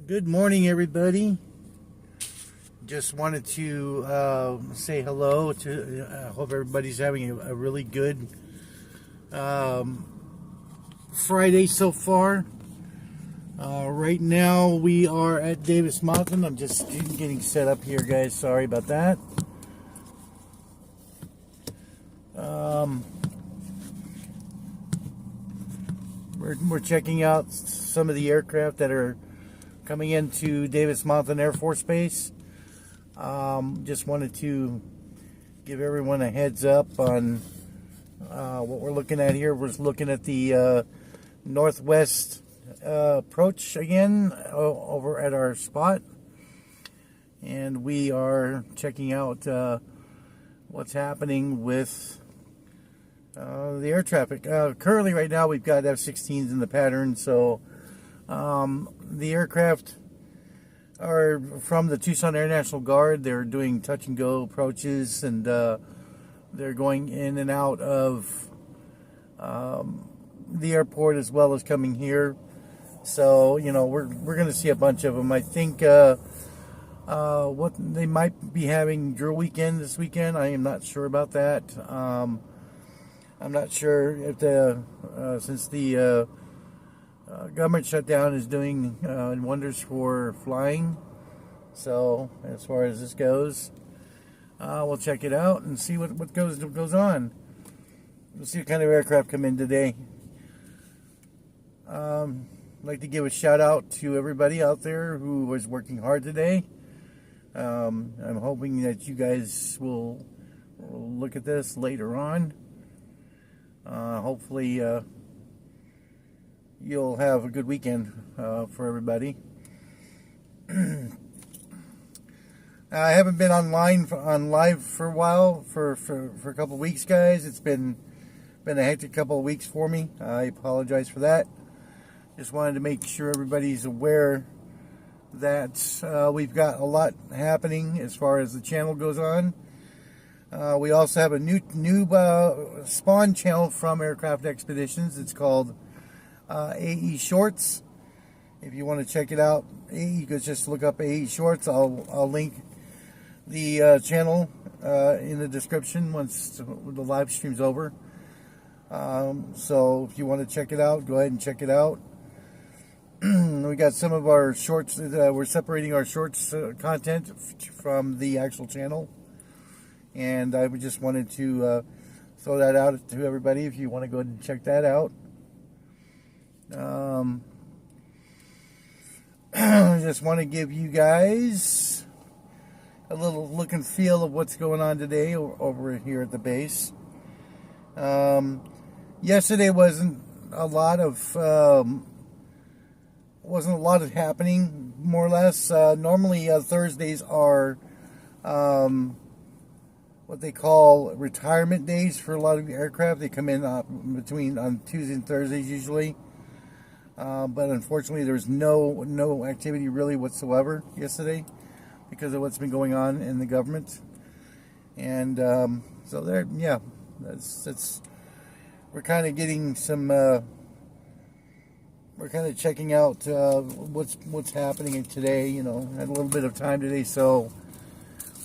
Good morning, everybody. Just wanted to say hello to. I hope everybody's having a really good Friday so far. Right now, we are at Davis Mountain. I'm just getting set up here, guys. Sorry about that. We're checking out some of the aircraft that are coming into Davis Mountain Air Force Base. Just wanted to give everyone a heads up on what we're looking at here. We're looking at the northwest approach again over at our spot, and we are checking out what's happening with the air traffic. Currently, right now, we've got F-16s in the pattern, so the aircraft are from the Tucson Air National Guard. They're doing touch and go approaches, and they're going in and out of the airport as well as coming here. So, you know, we're going to see a bunch of them. I think what they might be having drill weekend this weekend. I am not sure about that. I'm not sure if since the government shutdown is doing wonders for flying. So as far as this goes, we'll check it out and see what goes on. We'll see what kind of aircraft come in today. I'd like to give a shout out to everybody out there who was working hard today. I'm hoping that you guys will look at this later on. Hopefully you'll have a good weekend for everybody. I haven't been on live for a while, for a couple of weeks, guys. It's been a hectic couple of weeks for me. I apologize for that. Just wanted to make sure everybody's aware that we've got a lot happening as far as the channel goes on. We also have a new spawn channel from Aircraft Expeditions. It's called AE Shorts. If you want to check it out, you could just look up AE Shorts. I'll link the channel in the description once the live stream's over. So if you want to check it out, go ahead and check it out. We got some of our shorts. We're separating our shorts content from the actual channel, and I just wanted to throw that out to everybody if you want to go ahead and check that out. I just want to give you guys a little look and feel of what's going on today over here at the base. Yesterday wasn't a lot of happening, more or less. Normally Thursdays are what they call retirement days for a lot of the aircraft. They come in on Tuesdays and Thursdays usually. But unfortunately, there's no activity really whatsoever yesterday because of what's been going on in the government. And so there, yeah, that's we're kind of getting some. We're kind of checking out what's happening today. You know, had a little bit of time today, so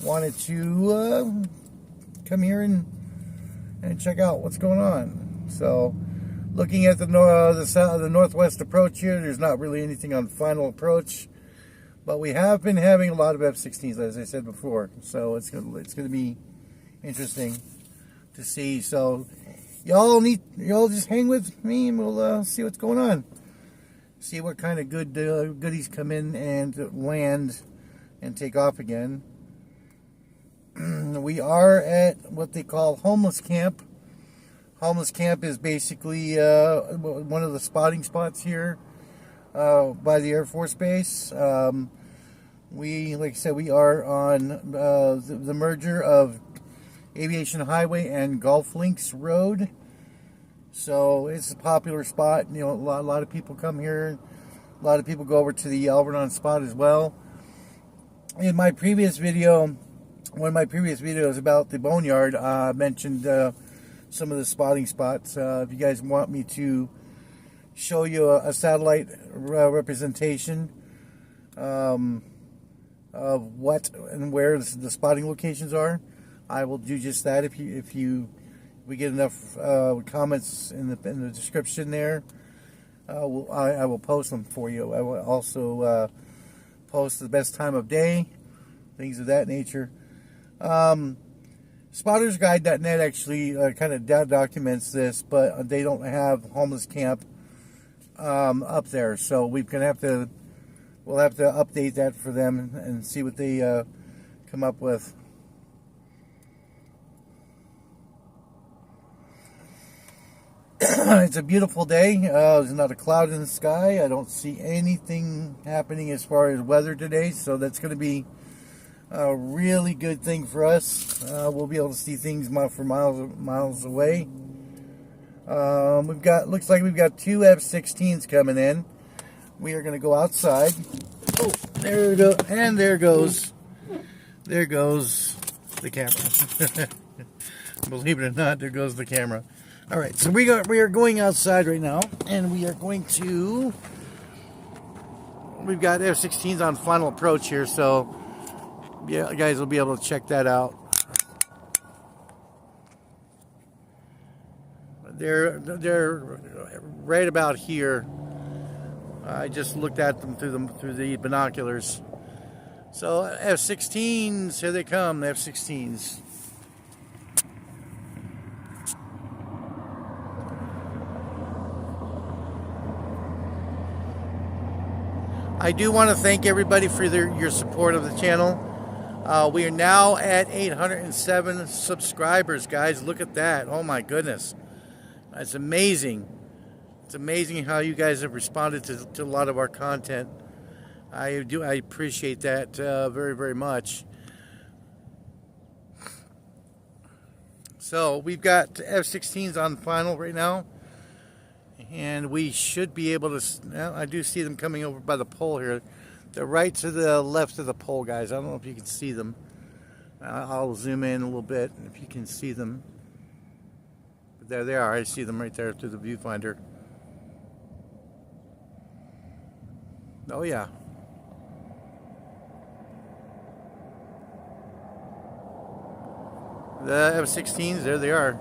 wanted to come here and check out what's going on. So, looking at the northwest approach here, there's not really anything on final approach, but we have been having a lot of F-16s, as I said before. So it's gonna be interesting to see. So y'all just hang with me, and we'll see what's going on. See what kind of goodies come in and land and take off again. We are at what they call homeless camp. Homeless camp is basically one of the spotting spots here by the Air Force Base. Like I said, we are on the merger of Aviation Highway and Gulf Links Road. So it's a popular spot. You know, a lot of people come here. A lot of people go over to the Alvernon spot as well. In my previous video, one of my previous videos about the Boneyard, I mentioned some of the spotting spots. If you guys want me to show you a satellite representation of what and where the spotting locations are, I will do just that. If we get enough comments in the description there, I will post them for you. I will also post the best time of day, things of that nature. SpottersGuide.net actually kind of documents this, but they don't have homeless camp up there, so we'll have to update that for them and see what they come up with. It's a beautiful day. There's not a cloud in the sky. I don't see anything happening as far as weather today, so that's going to be a really good thing for us. We'll be able to see things for miles away. Looks like we've got two F-16s coming in. We are going to go outside. Oh, there we go, and there goes the camera. Believe it or not, there goes the camera. All right, so we are going outside right now, and we are going to. We've got F-16s on final approach here, so yeah, you guys will be able to check that out. They're right about here. I just looked at them through the binoculars. So F-16s, here they come, the F-16s. I do want to thank everybody for your support of the channel. We are now at 807 subscribers, guys. Look at that. Oh my goodness. That's amazing. It's amazing how you guys have responded to a lot of our content. I appreciate that very, very much. So we've got F-16s on final right now. And we should be able to, well, I do see them coming over by the pole here. They're right to the left of the pole, guys. I don't know if you can see them. I'll zoom in a little bit if you can see them. But there they are. I see them right there through the viewfinder. Oh, yeah. The F-16s, there they are.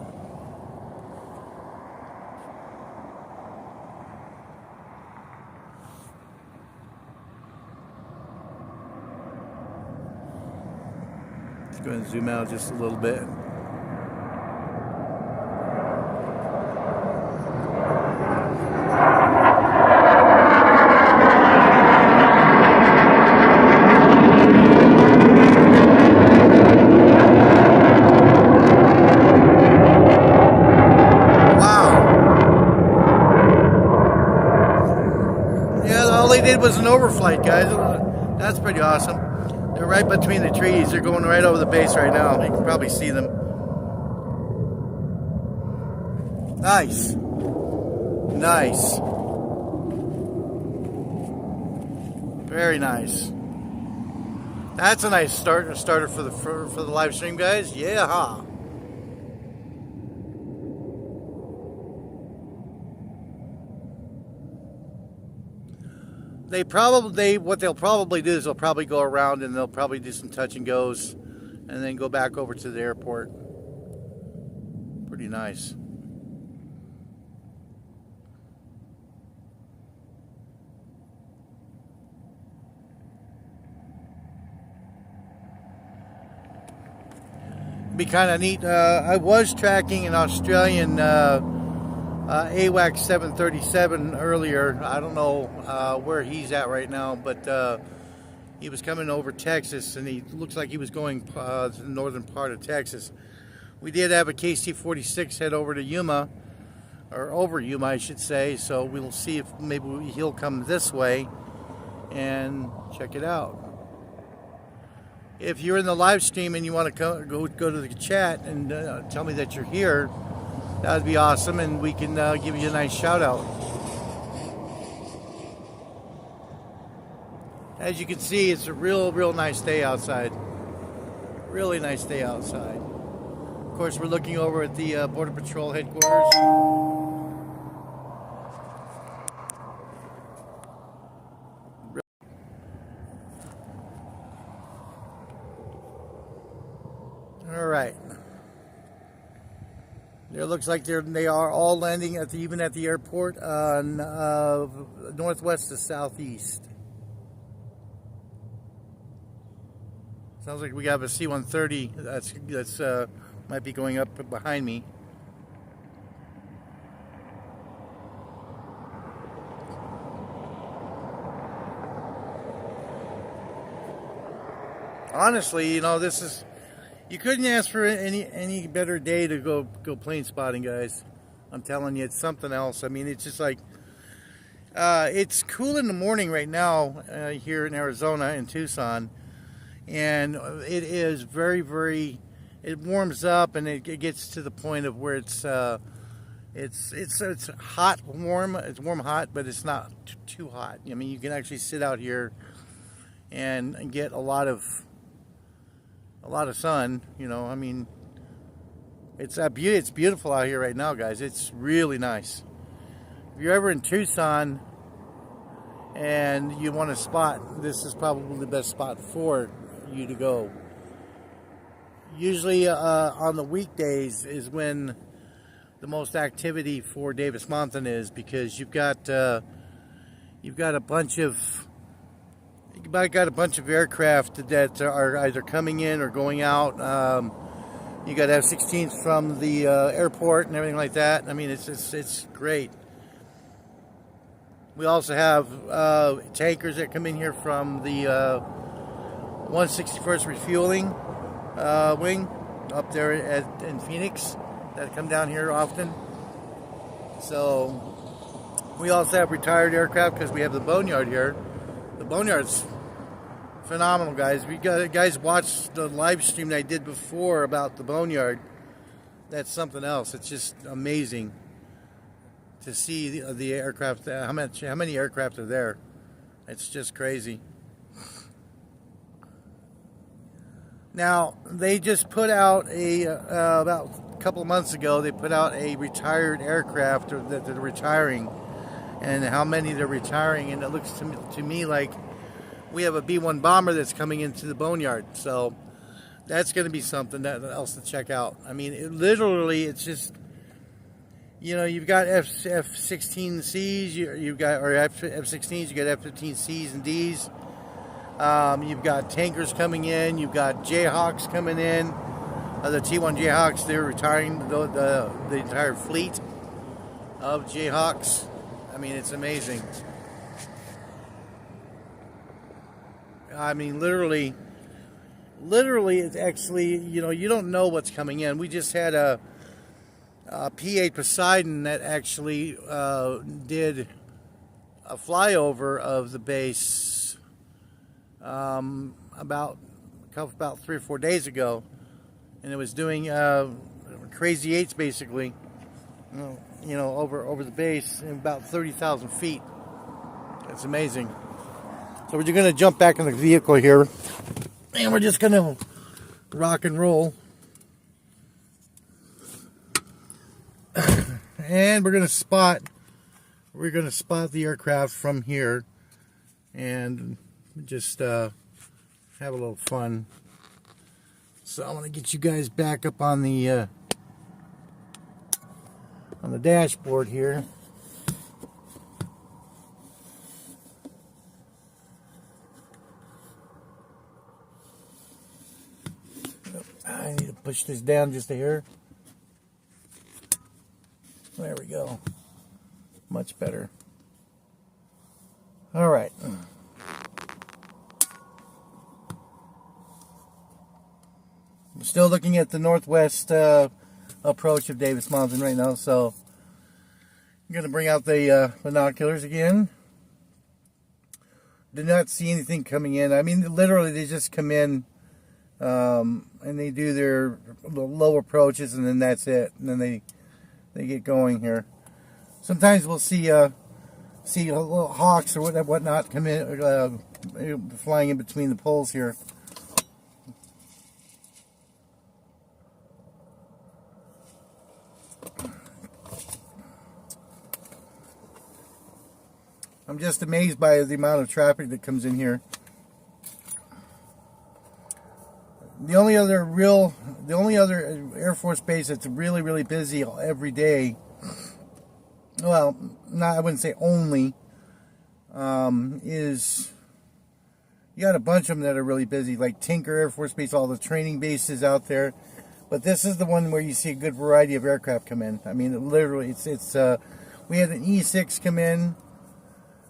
Go ahead and zoom out just a little bit. Wow. Yeah, all they did was an overflight, guys. That's pretty awesome. They're right between the trees. They're going right over the base right now. You can probably see them. Nice. Nice. Very nice. That's a nice starter for the live stream, guys. Yeah. What they'll probably do is they'll probably go around and they'll probably do some touch and goes and then go back over to the airport. Pretty nice. Be kind of neat. I was tracking an Australian AWAC 737 earlier. I don't know where he's at right now, but he was coming over Texas, and he looks like he was going to the northern part of Texas. We did have a KC-46 head over to Yuma, or over Yuma, I should say, so we'll see if maybe he'll come this way and check it out. If you're in the live stream and you want to go to the chat and tell me that you're here, that would be awesome, and we can give you a nice shout out. As you can see, it's a real nice day outside. Really nice day outside. Of course, we're looking over at the Border Patrol headquarters. All right. It looks like they are all landing at even at the airport on northwest to southeast. Sounds like we have a C-130 that's might be going up behind me. Honestly, you know, you couldn't ask for any better day to go plane spotting, guys. I'm telling you, it's something else. I mean, it's just like it's cool in the morning right now here in Arizona in Tucson, and it is very. It warms up and it gets to the point of where it's hot, warm. It's warm, hot, but it's not too hot. I mean, you can actually sit out here and get a lot of sun. You know, I mean, it's beautiful out here right now, guys. It's really nice. If you're ever in Tucson and you want to spot, this is probably the best spot for you to go. Usually on the weekdays is when the most activity for Davis Monthan is, because you've got a bunch of aircraft that are either coming in or going out. You got F-16s from the airport and everything like that. I mean, it's great. We also have tankers that come in here from the 161st Refueling Wing up there in Phoenix that come down here often. So we also have retired aircraft because we have the boneyard here. The boneyard's phenomenal, guys. Guys watched the live stream that I did before about the boneyard. That's something else. It's just amazing to see the aircraft. How many aircraft are there? It's just crazy. Now, they just put out about a couple of months ago, they put out a retired aircraft that they're retiring, and how many they're retiring, and it looks to me like we have a B-1 bomber that's coming into the boneyard, so that's going to be something else to check out. I mean, it's just, you know, you've got F-16Cs, you've got, or F-16s, you got F-15Cs and Ds. You've got tankers coming in. You've got Jayhawks coming in. The T-1 Jayhawks, they're retiring the entire fleet of Jayhawks. I mean, it's amazing. I mean, literally, it's actually, you know, you don't know what's coming in. We just had a P-8 Poseidon that actually did a flyover of the base about 3 or 4 days ago, and it was doing crazy eights basically, you know, over the base in about 30,000 feet. It's amazing. So we're just going to jump back in the vehicle here, and we're just going to rock and roll, and we're going to spot the aircraft from here and just have a little fun. So I'm going to get you guys back up on the dashboard here. I need to push this down just a hair. There we go. Much better. All right. I'm still looking at the northwest approach of Davis Monthan right now, so I'm going to bring out the binoculars again. Did not see anything coming in. I mean, literally, they just come in and they do their low approaches, and then that's it. And then they get going here. Sometimes we'll see little hawks or whatnot come in, flying in between the poles here. I'm just amazed by the amount of traffic that comes in here. the only other Air Force base that's really, really busy every day, well, not, I wouldn't say only, is, you got a bunch of them that are really busy, like Tinker Air Force Base, all the training bases out there. But this is the one where you see a good variety of aircraft come in. I mean, literally, we had an E6 come in,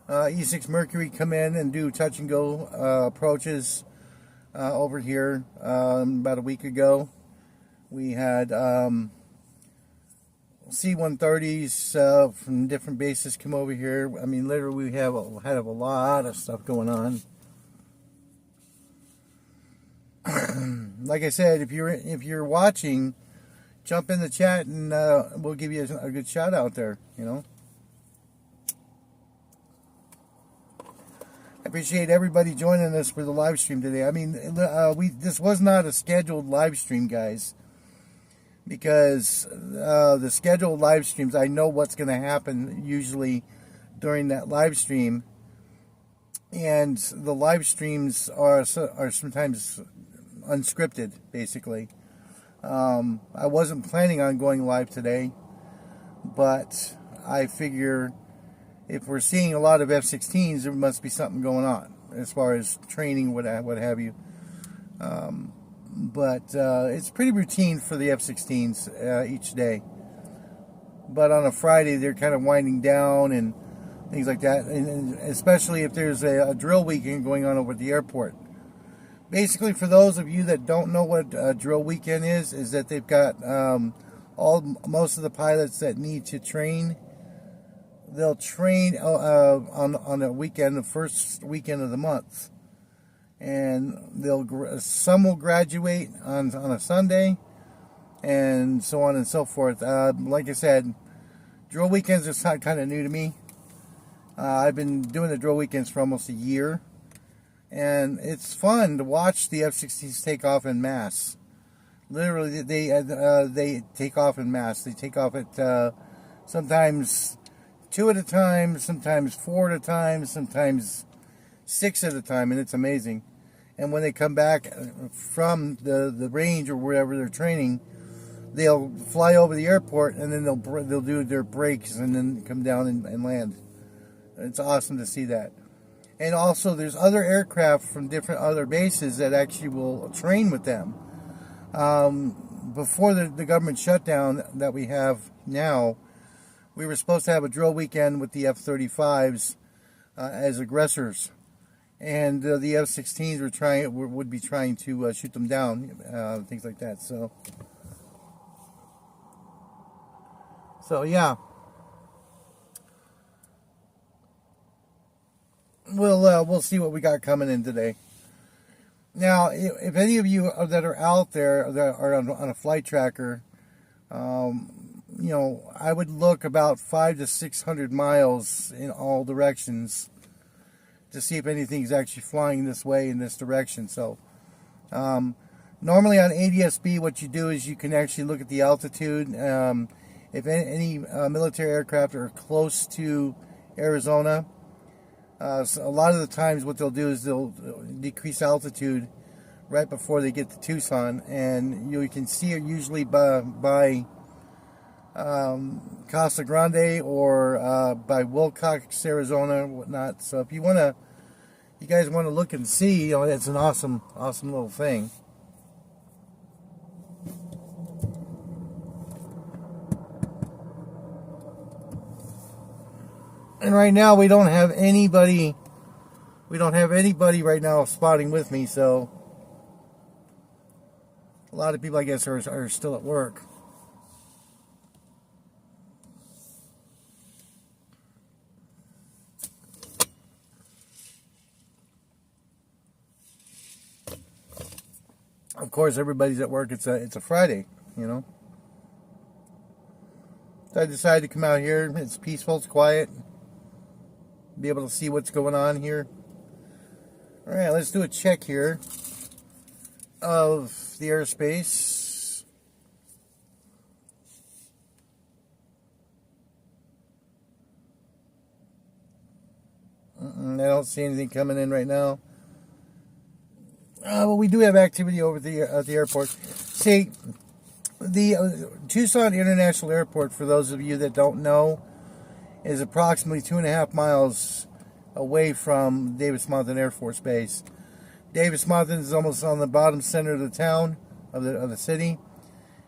E6 Mercury come in and do touch and go approaches over here about a week ago. We had C-130s from different bases come over here. I mean, literally, we had a lot of stuff going on. Like I said, if you're watching, jump in the chat and we'll give you a good shout out there. You know, I appreciate everybody joining us for the live stream today. I mean, this was not a scheduled live stream, guys, because the scheduled live streams, I know what's going to happen usually during that live stream, and the live streams are sometimes unscripted, basically. I wasn't planning on going live today, but I figure if we're seeing a lot of F-16s, there must be something going on as far as training, what have you. But it's pretty routine for the F-16s each day. But on a Friday, they're kind of winding down and things like that, and especially if there's a drill weekend going on over at the airport. Basically, for those of you that don't know what drill weekend is that they've got most of the pilots that need to train. They'll train on a weekend, the first weekend of the month, and some will graduate on a Sunday, and so on and so forth. Like I said, drill weekends are kind of new to me. I've been doing the drill weekends for almost a year. And it's fun to watch the F-16s take off en masse. Literally, they take off en masse. They take off at sometimes 2 at a time, sometimes 4 at a time, sometimes 6 at a time, and it's amazing. And when they come back from the range or wherever they're training, they'll fly over the airport, and then they'll do their breaks and then come down and land. It's awesome to see that. And also, there's other aircraft from different other bases that actually will train with them. Before the government shutdown that we have now, we were supposed to have a drill weekend with the F-35s as aggressors. And the F-16s would be trying to shoot them down, things like that. So yeah. We'll see what we got coming in today. Now, if any of you that are out there that are on a flight tracker, I would look about 500 to 600 miles in all directions to see if anything's actually flying this way in this direction. So, normally on ADS-B, what you do is you can actually look at the altitude. If any military aircraft are close to Arizona, so a lot of the times what they'll do is they'll decrease altitude right before they get to Tucson, and you can see it usually by Casa Grande or by Wilcox, Arizona, and whatnot. So if you guys want to look and see, it's an awesome little thing. And right now we don't have anybody right now spotting with me, so a lot of people, I guess, are still at work. Of course, everybody's at work. It's a Friday, So I decided to come out here. It's peaceful, it's quiet. Be able to see what's going on here. All right, let's do a check here of the airspace. I don't see anything coming in right now. Well, we do have activity over at the airport. See, the Tucson International Airport, for those of you that don't know, is approximately 2.5 miles away from Davis-Monthan Air Force Base. Davis-Monthan is almost on the bottom center of the town, of the city,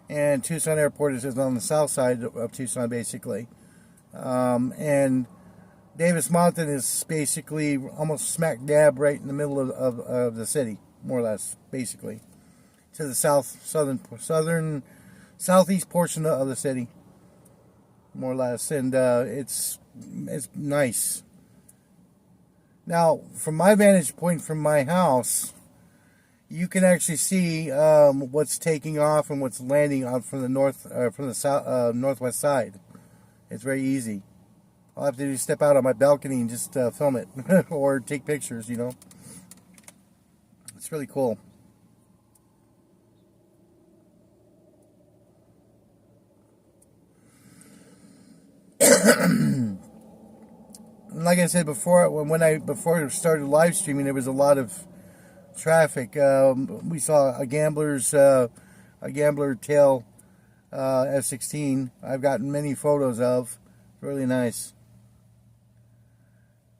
and Tucson Airport is on the south side of Tucson, basically. And Davis-Monthan is basically almost smack dab right in the middle of the city, more or less, basically, to the southeast portion of the city, more or less, and it's nice. Now, from my vantage point from my house, you can actually see what's taking off and what's landing on from the south, northwest side. It's very easy. All I have to do is step out on my balcony and just film it or take pictures. You know, it's really cool. Like I said before, before I started live streaming, there was a lot of traffic. We saw a gambler tail F-16. I've gotten many photos of. Really nice.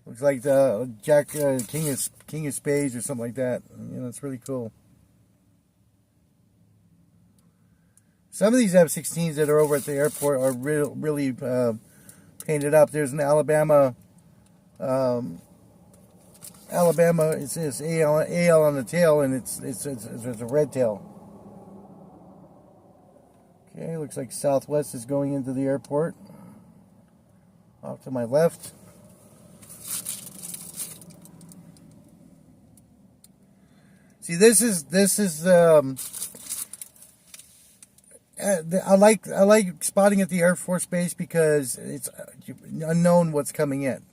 Looks like the Jack King of Spades or something like that. You know, it's really cool. Some of these F-16s that are over at the airport are really painted up. There's an Alabama. It says AL on the tail, and it's a red tail. Okay, looks like Southwest is going into the airport. Off to my left. See, this is I like spotting at the Air Force Base because it's unknown what's coming in.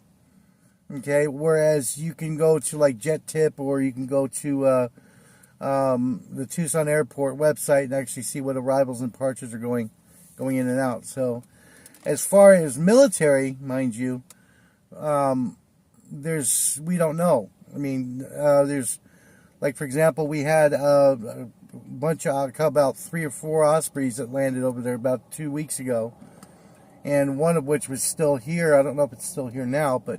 Okay, whereas you can go to like Jet Tip, or you can go to the Tucson Airport website and actually see what arrivals and departures are going in and out. So, as far as military, mind you, we don't know. I mean, there's, like, for example, we had a bunch of about 3 or 4 Ospreys that landed over there about 2 weeks ago, and one of which was still here. I don't know if it's still here now, but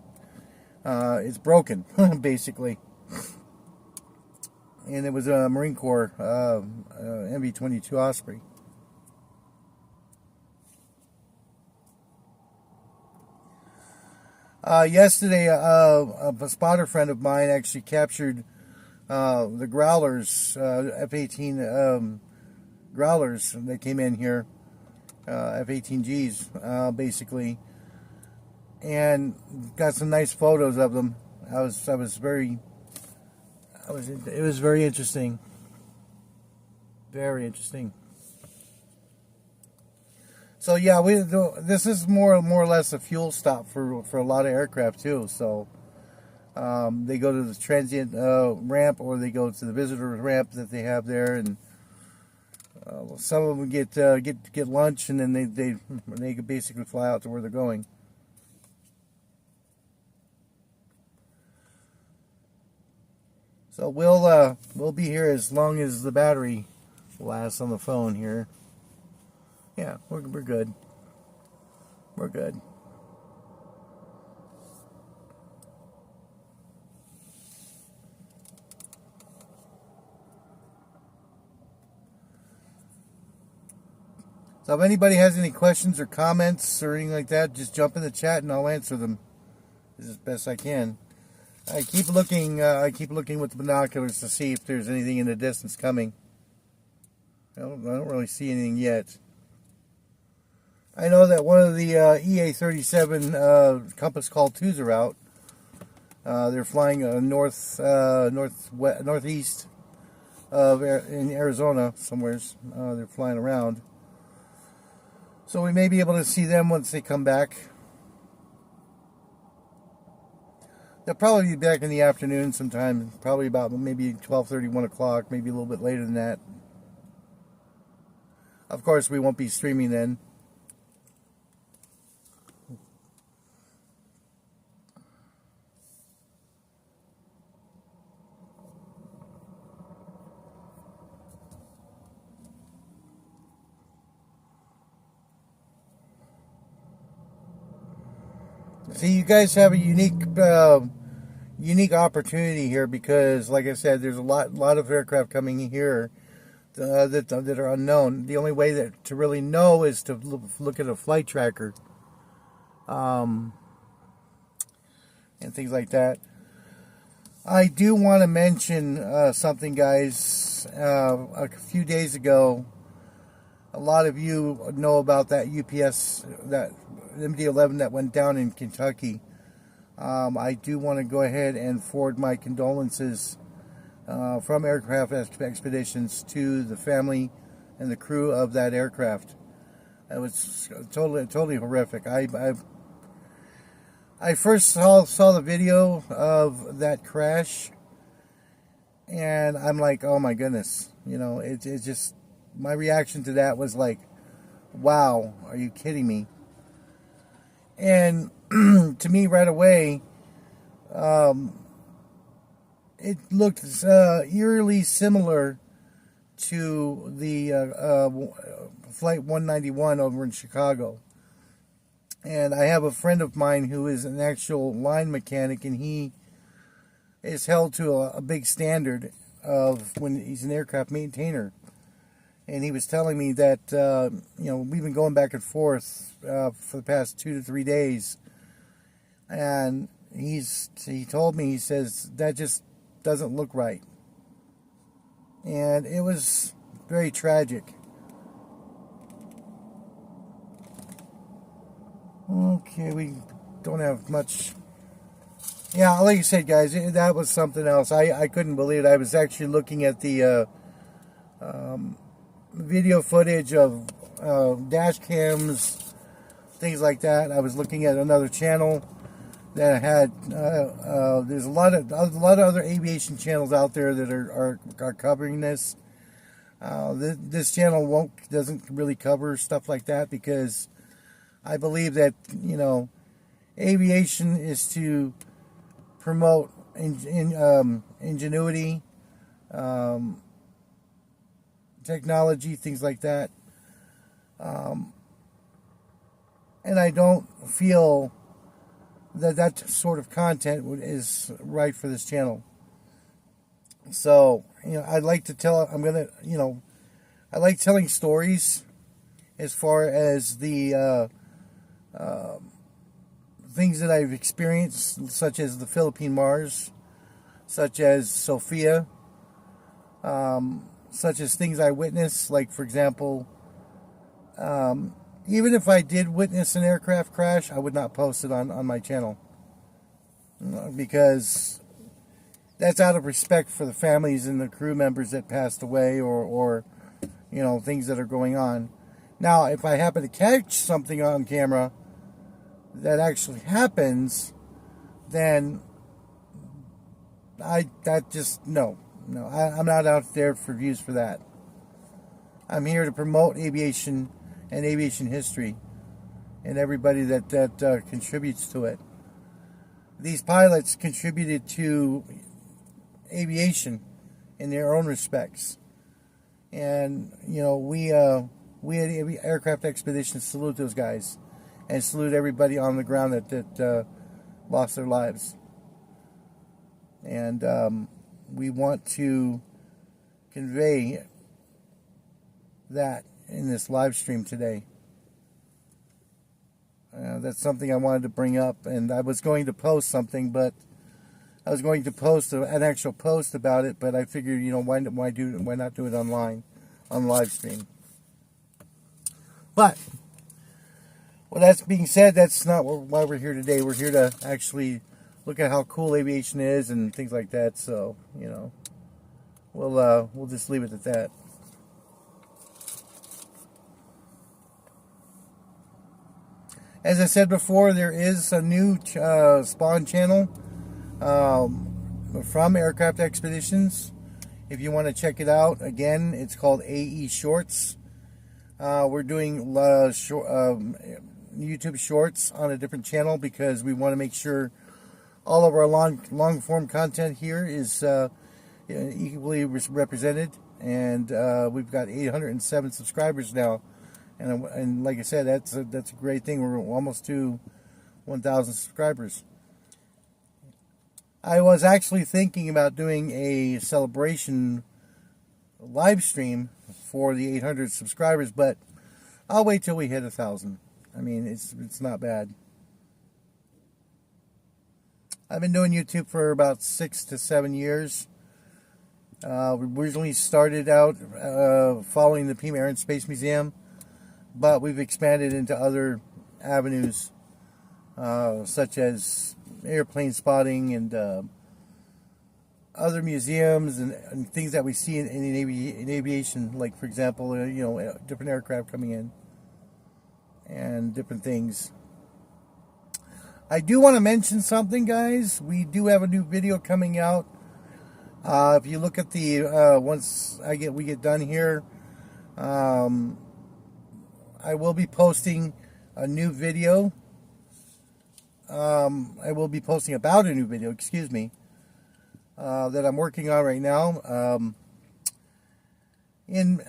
it's broken, basically. And it was a Marine Corps MV-22 Osprey. Yesterday, a spotter friend of mine actually captured the growlers, F-18 growlers that came in here, F-18Gs, basically, and got some nice photos of them. It was very interesting. Very interesting. So yeah, this is more or less a fuel stop for a lot of aircraft too. So they go to the transient ramp, or they go to the visitor ramp that they have there, and some of them get lunch, and then they basically fly out to where they're going. So we'll be here as long as the battery lasts on the phone here. Yeah, we're good. We're good. So if anybody has any questions or comments or anything like that, just jump in the chat and I'll answer them as best I can. I keep looking with the binoculars to see if there's anything in the distance coming. I don't really see anything yet. I know that one of the EA-37 Compass Call 2s are out. They're flying northeast in Arizona somewheres. They're flying around. So we may be able to see them once they come back. They'll probably be back in the afternoon sometime, probably about maybe 12:30, 1 o'clock, maybe a little bit later than that. Of course, we won't be streaming then. See, you guys have a unique opportunity here because, like I said, there's a lot of aircraft coming here that are unknown. The only way to really know is to look at a flight tracker, and things like that. I do want to mention something, guys. A few days ago, a lot of you know about that UPS, that MD-11 that went down in Kentucky. I do want to go ahead and forward my condolences from Aircraft Expeditions to the family and the crew of that aircraft. It was totally horrific. I first saw the video of that crash, and I'm like, oh my goodness, it just, my reaction to that was like, wow, are you kidding me? And to me, right away, it looked eerily similar to the Flight 191 over in Chicago. And I have a friend of mine who is an actual line mechanic, and he is held to a big standard of when he's an aircraft maintainer. And he was telling me that, we've been going back and forth for the past 2 to 3 days. And he told me, he says, that just doesn't look right. And it was very tragic. Okay, we don't have much. Yeah, like I said, guys, that was something else. I couldn't believe it. I was actually looking at the video footage of dash cams, things like that. I was looking at another channel that had there's a lot of other aviation channels out there that are covering this. This channel doesn't really cover stuff like that because I believe that aviation is to promote ingenuity, technology, things like that. And I don't feel that sort of content is right for this channel. So, I'd like to tell, I like telling stories as far as the things that I've experienced, such as the Philippine Mars, such as Sophia, such as things I witnessed, like, for example, even if I did witness an aircraft crash, I would not post it on my channel, because that's out of respect for the families and the crew members that passed away, or things that are going on. Now, if I happen to catch something on camera that actually happens, then I'm not out there for views for that. I'm here to promote aviation and aviation history and everybody that contributes to it. These pilots contributed to aviation in their own respects, and we at Aircraft Expeditions salute those guys, and salute everybody on the ground that lost their lives. And we want to convey that in this live stream today. That's something I wanted to bring up, and I was going to post something, but I was going to post an actual post about it, but I figured, why not do it online, on live stream. But well, that's being said, that's not why we're here today. We're here to actually look at how cool aviation is and things like that. So, we'll just leave it at that. As I said before, there is a new Spawn channel from Aircraft Expeditions. If you want to check it out, again, it's called AE Shorts. We're doing YouTube Shorts on a different channel because we want to make sure all of our long form content here is equally represented. And we've got 807 subscribers now. And like I said, that's a great thing. We're almost to 1,000 subscribers. I was actually thinking about doing a celebration live stream for the 800 subscribers, but I'll wait till we hit 1,000. I mean, it's not bad. I've been doing YouTube for about 6 to 7 years. We originally started out following the Pima Air and Space Museum, but we've expanded into other avenues, such as airplane spotting and other museums and things that we see in aviation, like, for example, different aircraft coming in and different things. I do want to mention something, guys. We do have a new video coming out. If you look at the once we get done here, I will be posting a new video. I will be posting about a new video, excuse me, that I'm working on right now. In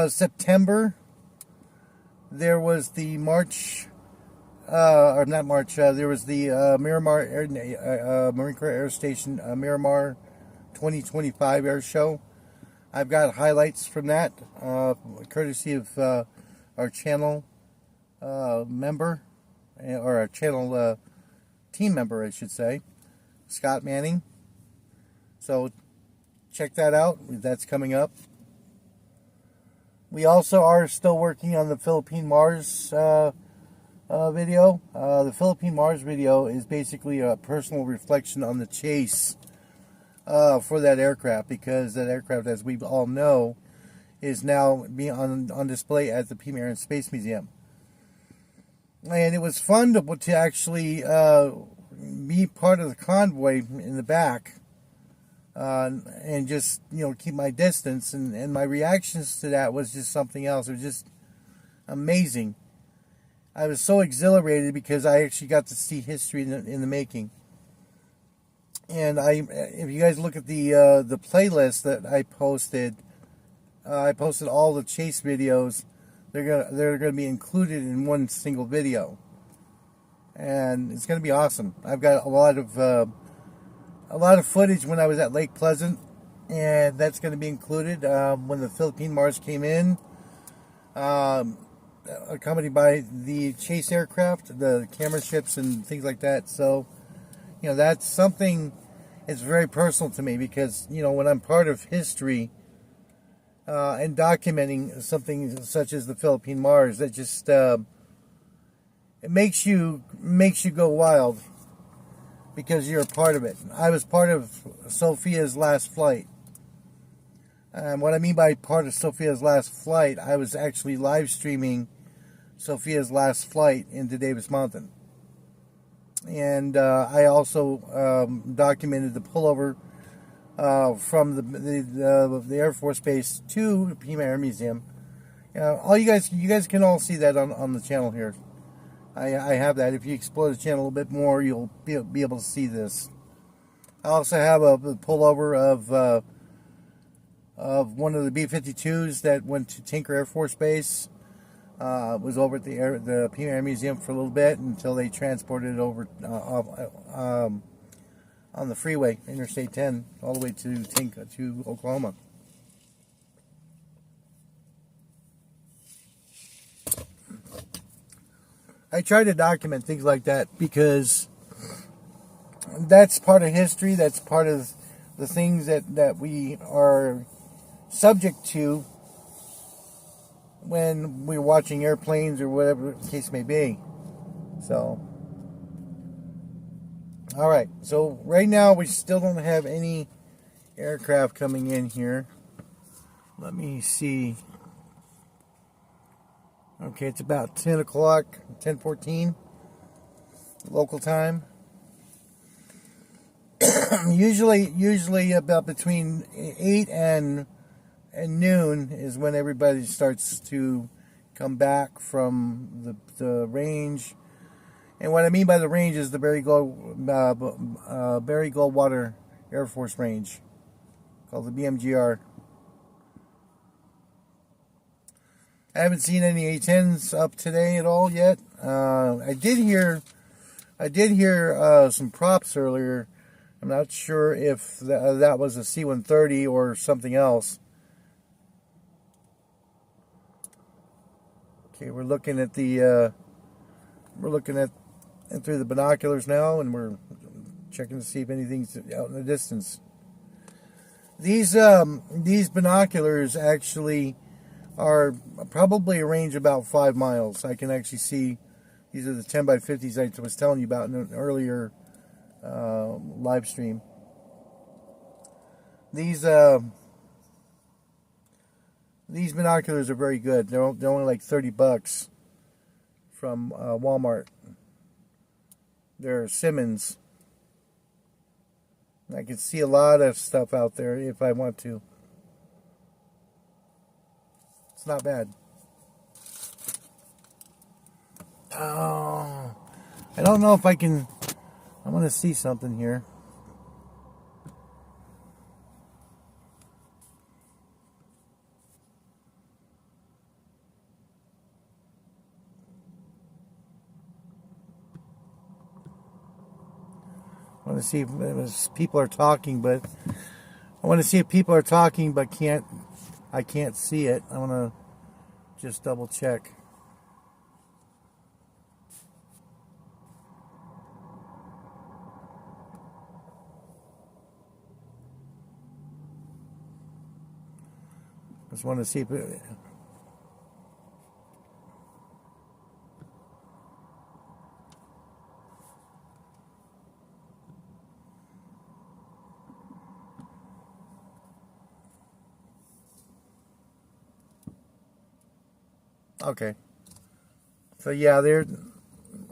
September, there was the March, or not March, there was the Miramar Marine Corps Air Station Miramar 2025 Air Show. I've got highlights from that, courtesy of our channel member, or our channel team member, I should say, Scott Manning. So check that out. That's coming up. We also are still working on the Philippine Mars video. The Philippine Mars video is basically a personal reflection on the chase for that aircraft, because that aircraft, as we all know, is now being on display at the Pima Air and Space Museum. And it was fun to actually be part of the convoy in the back, and just keep my distance, and my reactions to that was just something else. It was just amazing. I was so exhilarated because I actually got to see history in the making. And if you guys look at the playlist that I posted all the chase videos. They're gonna be included in one single video, and it's gonna be awesome. I've got a lot of footage when I was at Lake Pleasant, and that's gonna be included when the Philippine Mars came in, accompanied by the chase aircraft, the camera ships, and things like that. So, that's something that's very personal to me, because when I'm part of history. And documenting something such as the Philippine Mars, that just it makes you go wild, because you're a part of it. I was part of Sophia's last flight, and what I mean by part of Sophia's last flight, I was actually live streaming Sophia's last flight into Davis Mountain, and I also documented the pullover from the Air Force Base to Pima Air Museum. All you guys can all see that on the channel here. I have that. If you explore the channel a little bit more, you'll be able to see this. I also have a pullover of one of the B-52s that went to Tinker Air Force Base. Was over at the Pima Air Museum for a little bit until they transported it over on the freeway, Interstate 10, all the way to Oklahoma. I try to document things like that because that's part of history. That's part of the things that we are subject to when we're watching airplanes or whatever the case may be. So, all right. So right now we still don't have any aircraft coming in here. Let me see. Okay, it's about 10 o'clock, 10:14 local time. usually about between 8 and noon is when everybody starts to come back from the range. And what I mean by the range is the Barry Goldwater Air Force Range, called the BMGR. I haven't seen any A-10s up today at all yet. I did hear I did hear some props earlier. I'm not sure if that was a C-130 or something else. Okay, we're looking at through the binoculars now, and we're checking to see if anything's out in the distance. These binoculars actually are probably a range about 5 miles. I can actually see. These are the 10 by 50s I was telling you about in an earlier live stream. These binoculars are very good. They're only like $30 from Walmart. They're Simmons. I can see a lot of stuff out there if I want to. It's not bad. Oh, I don't know if I can. I want to see something here. I want to see if people are talking, but I can't see it. I want to just double check. Just want to see if it, okay. So yeah,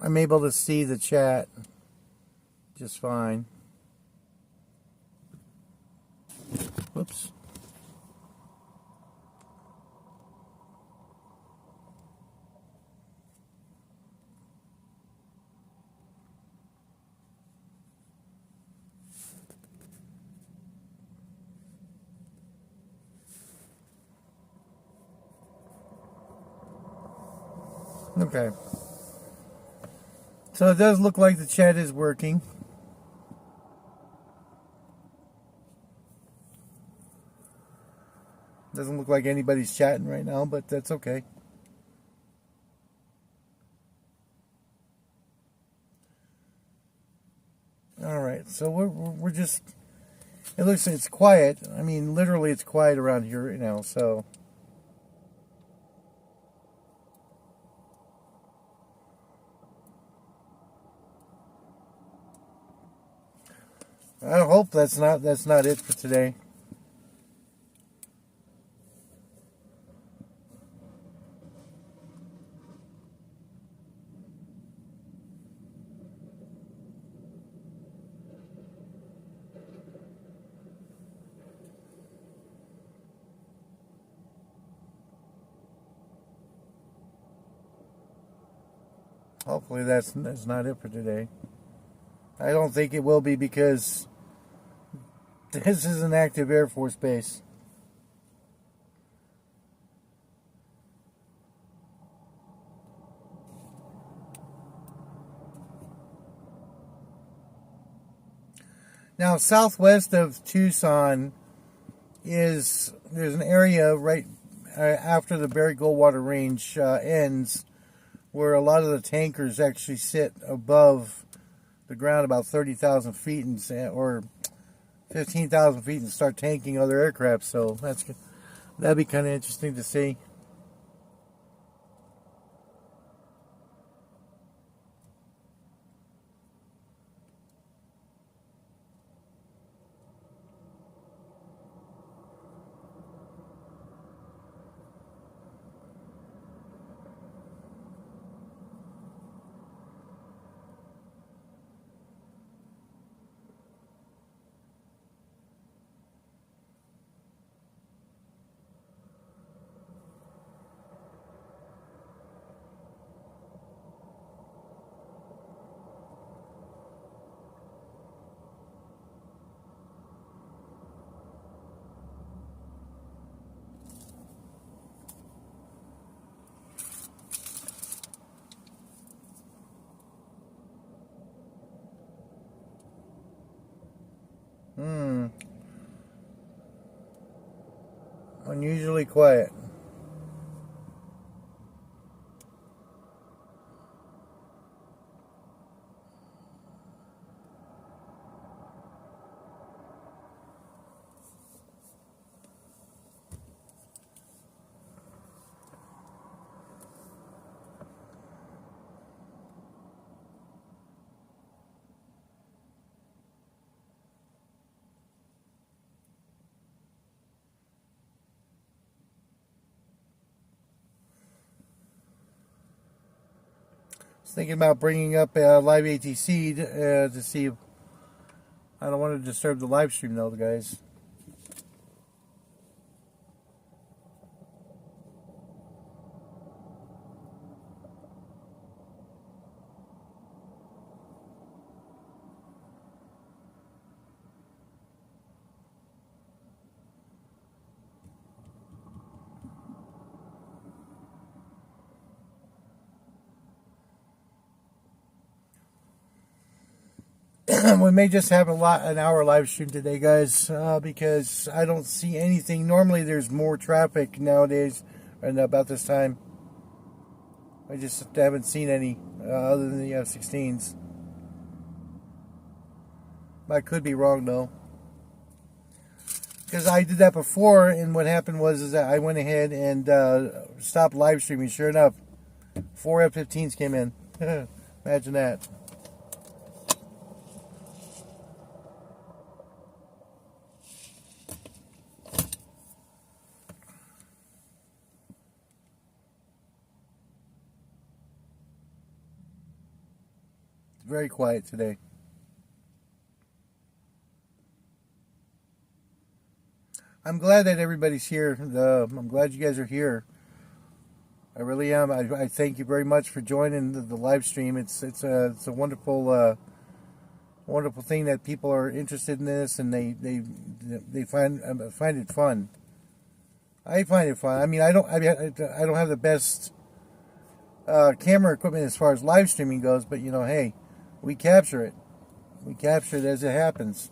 I'm able to see the chat just fine. Whoops. Okay. So it does look like the chat is working. Doesn't look like anybody's chatting right now, but that's okay. All right. So we're just. It looks like it's quiet. I mean, literally, it's quiet around here right now. So. I hope that's not it for today. Hopefully that's not it for today. I don't think it will be because this is an active Air Force base. Now, southwest of Tucson there's an area right after the Barry Goldwater Range ends where a lot of the tankers actually sit above the ground about 30,000 feet or 15,000 feet and start tanking other aircraft. So that'd be kind of interesting to see. Unusually quiet. Thinking about bringing up live ATC to see if I don't want to disturb the live stream though, guys. We may just have an hour live stream today, guys, because I don't see anything. Normally, there's more traffic nowadays, and about this time, I just haven't seen any other than the F-16s. I could be wrong though, because I did that before, and what happened was that I went ahead and stopped live streaming. Sure enough, 4 F-15s came in. Imagine that. Very quiet today. I'm glad that everybody's here. I'm glad you guys are here. I really am. I thank you very much for joining the live stream. It's a wonderful wonderful thing that people are interested in this, and they find it fun. I find it fun. I mean, I don't have the best camera equipment as far as live streaming goes, but you know, hey. We capture it. We capture it as it happens.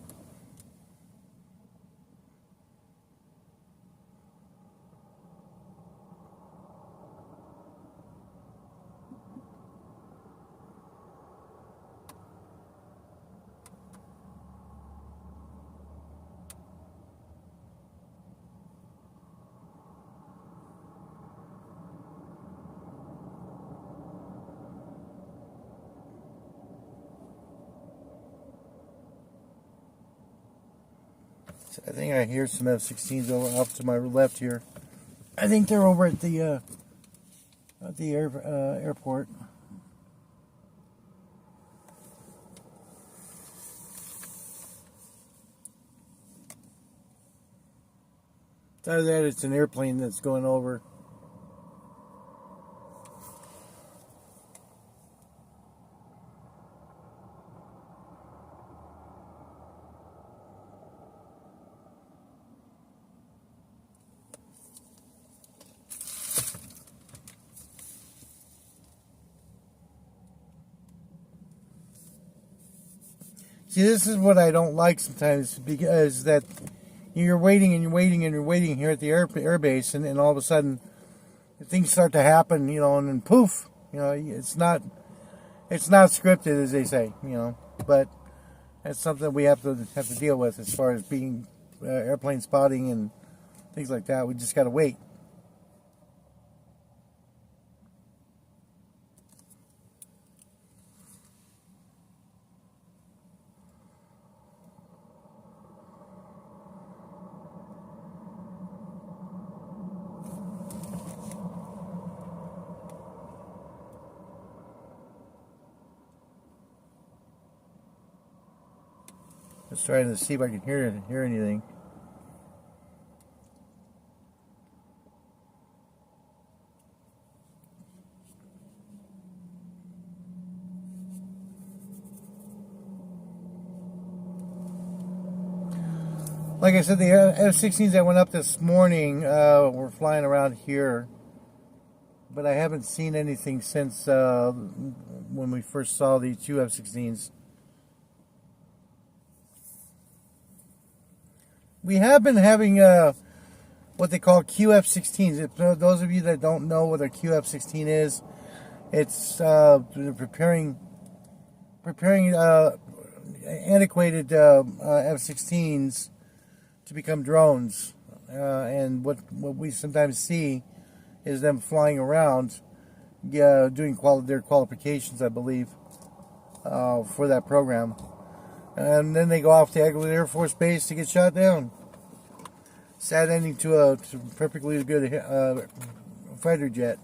I think I hear some F-16s off to my left here. I think they're over at the airport. It's either that, it's an airplane that's going over. See, this is what I don't like sometimes, because that you're waiting and you're waiting and you're waiting here at the air base, and all of a sudden things start to happen, you know, and then poof, you know, it's not scripted, as they say, you know, but that's something we have to deal with as far as being airplane spotting and things like that. We just got to wait. Just trying to see if I can hear anything. Like I said, the F-16s that went up this morning were flying around here, but I haven't seen anything since when we first saw these two F-16s. We have been having what they call QF-16s. Those of you that don't know what a QF-16 is, it's preparing antiquated F-16s to become drones. And what we sometimes see is them flying around, doing their qualifications, I believe, for that program. And then they go off to Eglin Air Force Base to get shot down. Sad ending to a perfectly good fighter jet.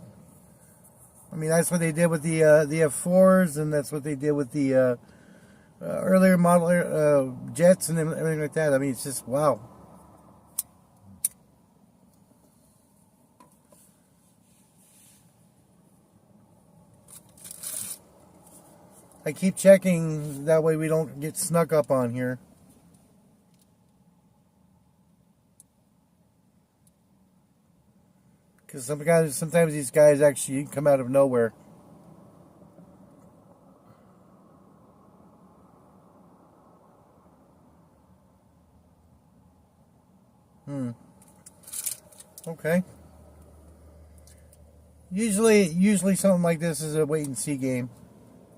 I mean, that's what they did with the F4s, and that's what they did with the earlier model jets and everything like that. I mean, it's just wow. I keep checking, that way we don't get snuck up on here. Because sometimes these guys actually come out of nowhere. Okay. Usually something like this is a wait and see game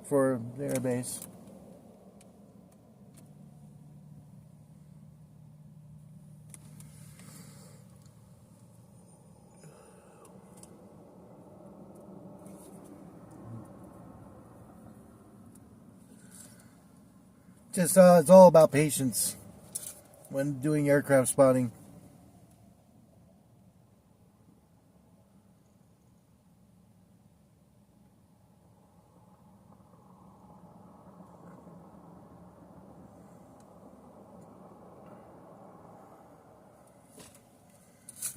for the airbase. Just it's all about patience when doing aircraft spotting.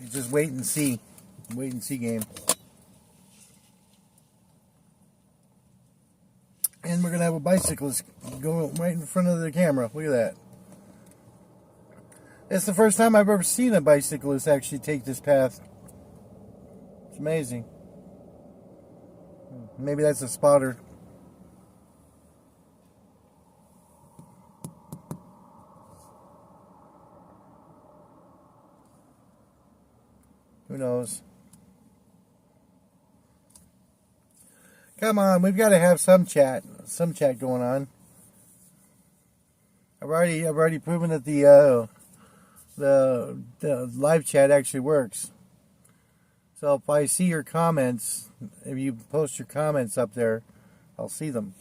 It's just wait and see game. And we're gonna have a bicyclist go right in front of the camera. Look at that. It's the first time I've ever seen a bicyclist actually take this path. It's amazing. Maybe that's a spotter. Who knows? Come on, we've got to have some chat going on. I've already proven that the live chat actually works. So if I see your comments, if you post your comments up there, I'll see them.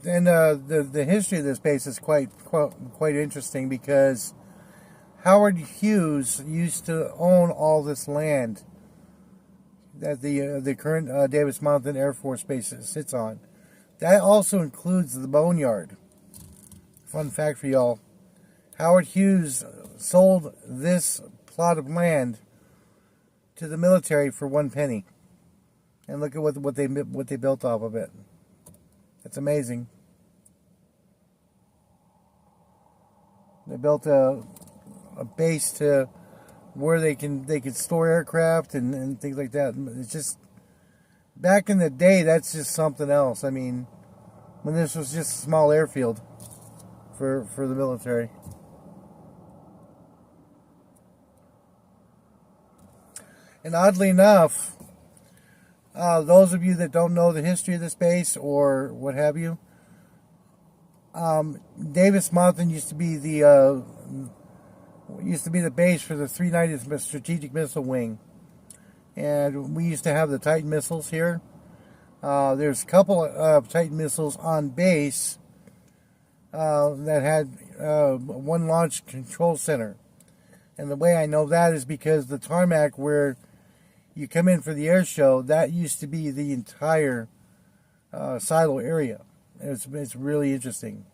And the history of this base is quite interesting, because Howard Hughes used to own all this land that the current Davis-Monthan Air Force Base sits on. That also includes the boneyard. Fun fact for y'all: Howard Hughes sold this plot of land to the military for 1 penny, and look at what they built off of it. It's amazing. They built a base to where they could store aircraft and things like that. It's just, back in the day, that's just something else. I mean, when this was just a small airfield for the military. And oddly enough, those of you that don't know the history of this base or what have you, Davis-Monthan used to be the base for the 390th Strategic Missile Wing, and we used to have the Titan missiles here. There's a couple of Titan missiles on base that had one launch control center, and the way I know that is because the tarmac where you come in for the air show, that used to be the entire silo area. It's really interesting.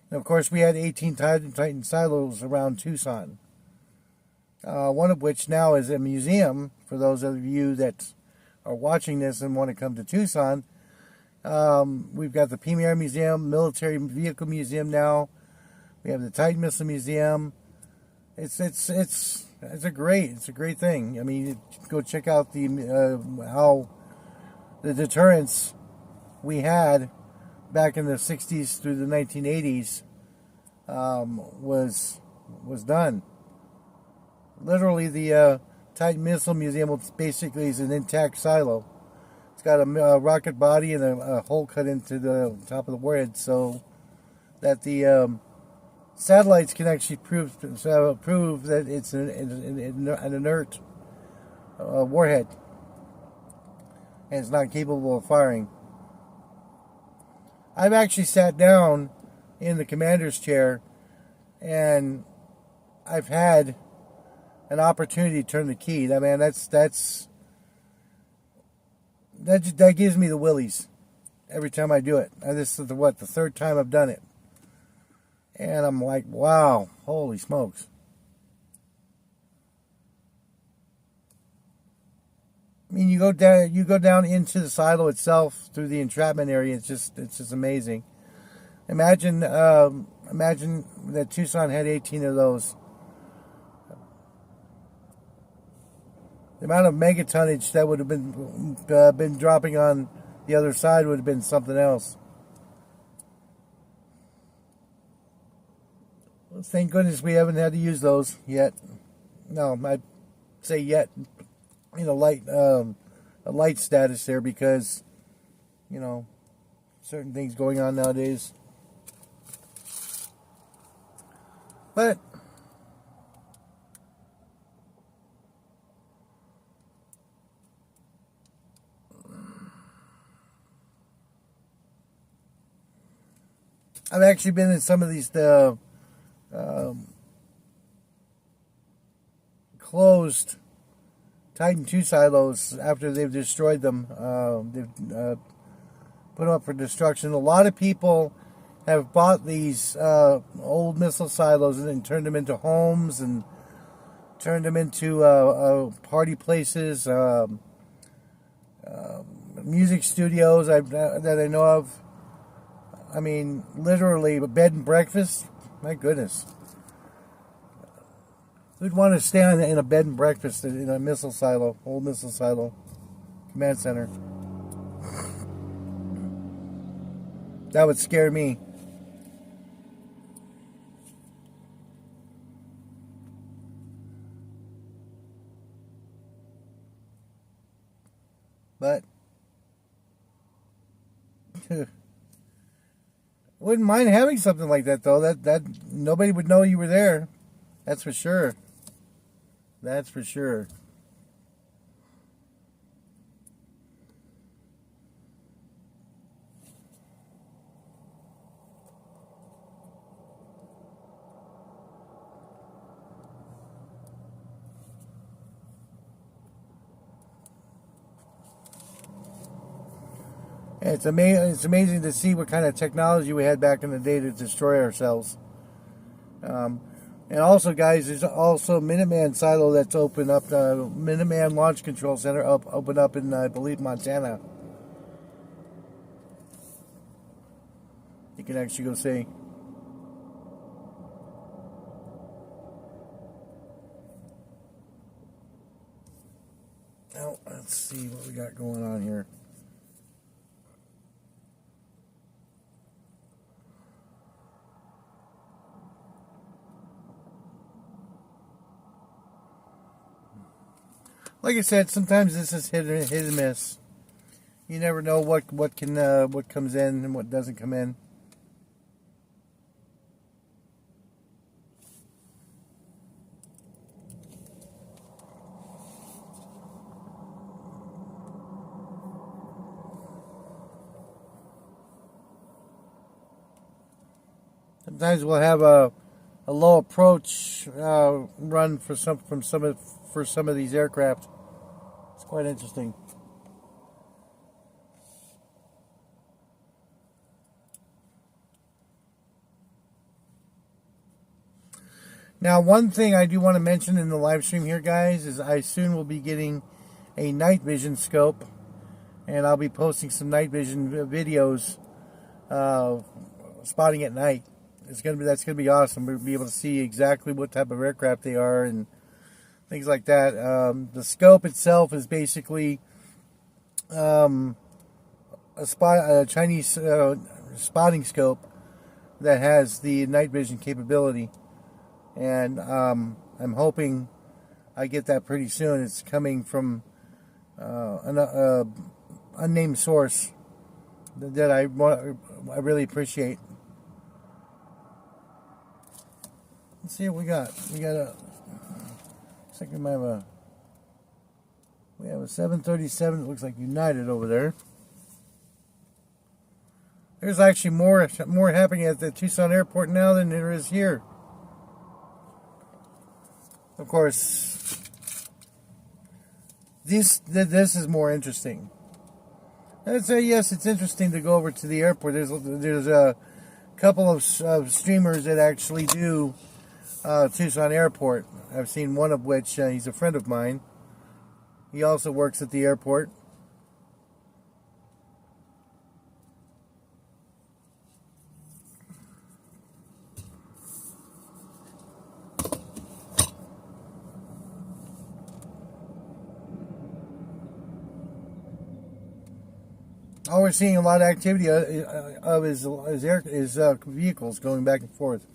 And of course, we had 18 Titan silos around Tucson. One of which now is a museum. For those of you that are watching this and want to come to Tucson, we've got the PMR Museum, Military Vehicle Museum now. We have the Titan Missile Museum. It's a great thing. I mean, go check out the how the deterrence we had back in the 60s through the 1980s was done. Literally, the Titan Missile Museum basically is an intact silo. It's got a rocket body and a hole cut into the top of the warhead so that the satellites can actually prove that it's an inert warhead and it's not capable of firing. I've actually sat down in the commander's chair and I've had an opportunity to turn the key. That man, that gives me the willies every time I do it. This is the third time I've done it. And I'm like, wow, holy smokes. I mean, you go down into the silo itself through the entrapment area. It's just amazing. Imagine that Tucson had 18 of those. The amount of megatonnage that would have been dropping on the other side would have been something else. Well, thank goodness we haven't had to use those yet. No, I'd say yet. A light status there because, certain things going on nowadays. But I've actually been in some of these closed Titan II silos after they've destroyed them. They've put them up for destruction. A lot of people have bought these old missile silos and then turned them into homes and turned them into party places, music studios that I know of. I mean, literally, a bed and breakfast. My goodness. Who'd want to stay in a bed and breakfast in a missile silo, old missile silo, command center? That would scare me. But wouldn't mind having something like that though. That nobody would know you were there. That's for sure. That's for sure. And it's amazing to see what kind of technology we had back in the day to destroy ourselves. And also, guys, there's also Minuteman silo that's opened up, the Minuteman Launch Control Center opened up in, I believe, Montana. You can actually go see. Now, let's see what we got going on here. Like I said, sometimes this is hit and miss. You never know what comes in and what doesn't come in. Sometimes we'll have a low approach run for some of these aircraft. It's quite interesting. Now, one thing I do want to mention in the live stream here, guys, is I soon will be getting a night vision scope, and I'll be posting some night vision videos, spotting at night. That's gonna be awesome. We'll be able to see exactly what type of aircraft they are and things like that. The scope itself is basically a Chinese spotting scope that has the night vision capability, and I'm hoping I get that pretty soon. It's coming from an unnamed source that I really appreciate. Let's see what we got. We got a second. We have a 737. It looks like United over there. There's actually more happening at the Tucson airport now than there is here. Of course, this is more interesting. I'd say yes, it's interesting to go over to the airport. There's a couple of streamers that actually do Tucson airport. I've seen one of which he's a friend of mine. He also works at the airport. Oh, we're seeing a lot of activity of his vehicles going back and forth.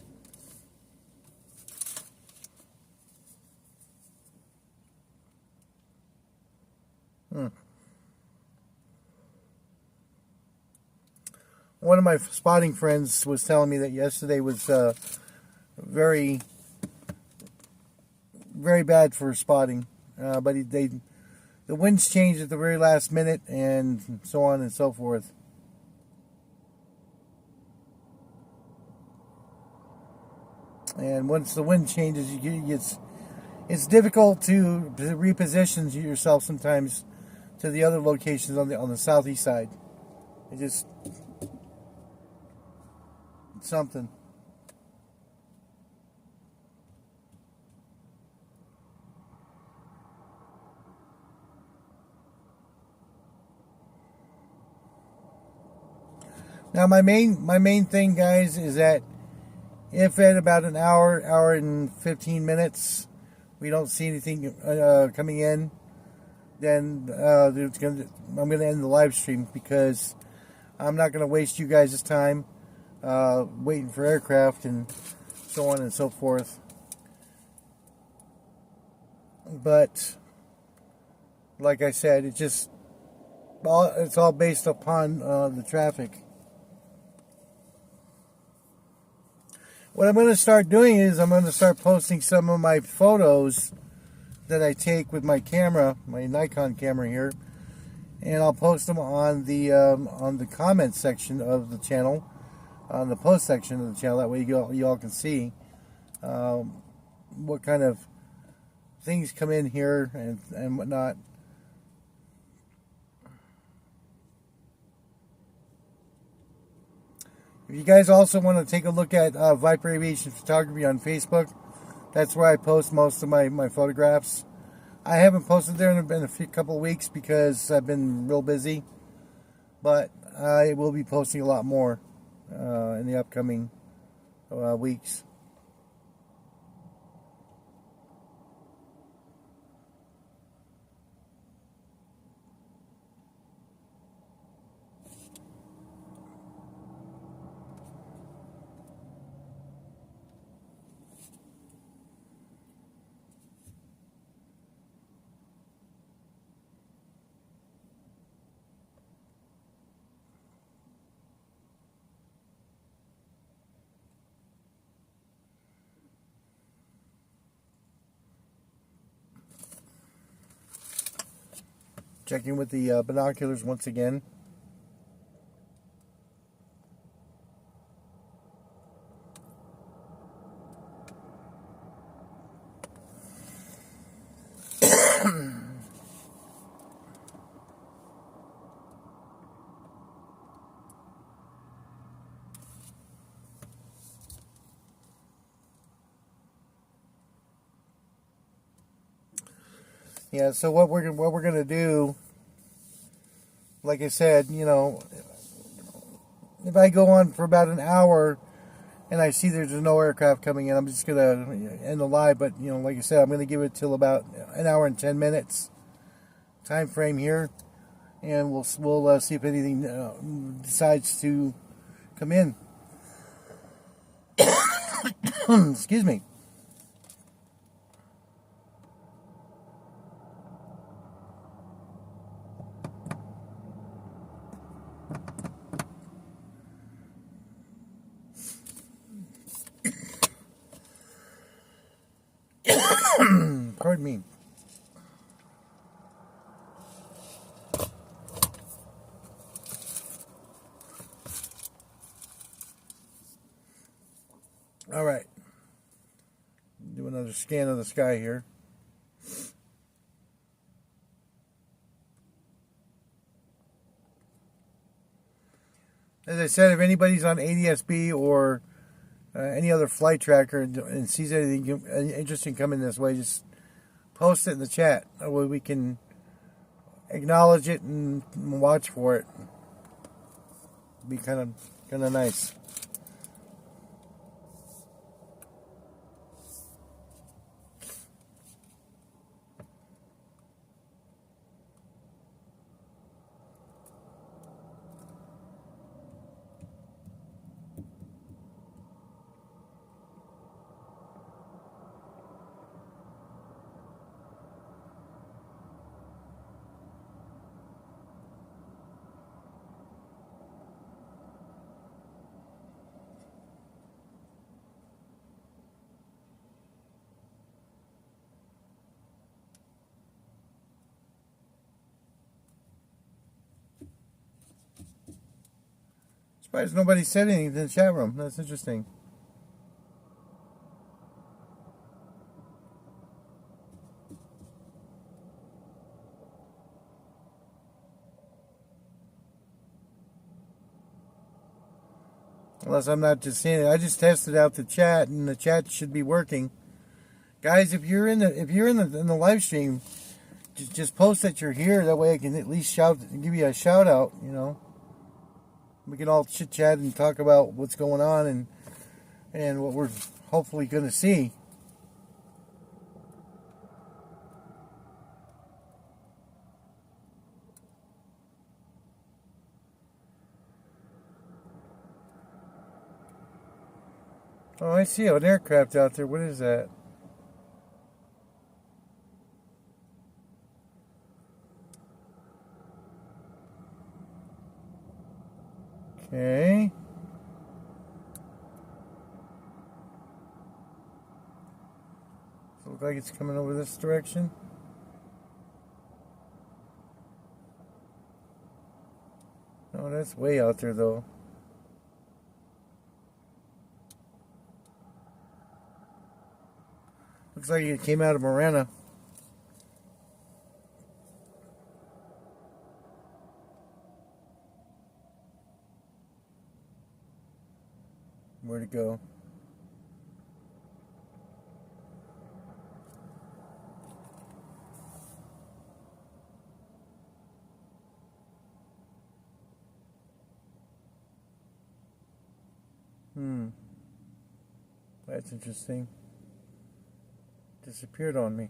One of my spotting friends was telling me that yesterday was very, very bad for spotting, but the winds changed at the very last minute, and so on and so forth. And once the wind changes, it's difficult to reposition yourself sometimes to the other locations on the southeast side. It's something. Now, my main thing, guys, is that if at about an hour and 15 minutes, we don't see anything coming in, then I'm going to end the live stream, because I'm not going to waste you guys' time waiting for aircraft and so on and so forth. But like I said, it's all based upon the traffic. What I'm going to start doing is I'm going to start posting some of my photos that I take with my camera, my Nikon camera here, and I'll post them on the comment section of the channel, on the post section of the channel. That way you all can see what kind of things come in here and whatnot. If you guys also want to take a look at Viper Aviation Photography on Facebook, that's where I post most of my photographs. I haven't posted there in a couple of weeks because I've been real busy, but I will be posting a lot more in the upcoming weeks. Checking with the binoculars once again. Yeah. So what we're gonna do, like I said, you know, if I go on for about an hour and I see there's no aircraft coming in, I'm just gonna end the live. But you know, like I said, I'm gonna give it till about an hour and 10 minutes time frame here, and we'll see if anything decides to come in. Excuse me. Pardon me. All right. Do another scan of the sky here. As I said, if anybody's on ADSB or any other flight tracker and sees anything interesting coming this way, just post it in the chat. That way we can acknowledge it and watch for it. Be kind of nice. Surprised nobody said anything in the chat room. That's interesting. Unless I'm not just seeing it. I just tested out the chat, and the chat should be working. Guys, if you're in the live stream, just post that you're here. That way I can at least give you a shout out. You know, we can all chit chat and talk about what's going on and what we're hopefully going to see. Oh, I see an aircraft out there. What is that? Okay. Does it look like it's coming over this direction? Oh, that's way out there, though. Looks like it came out of Marana. Where'd it go? That's interesting. Disappeared on me.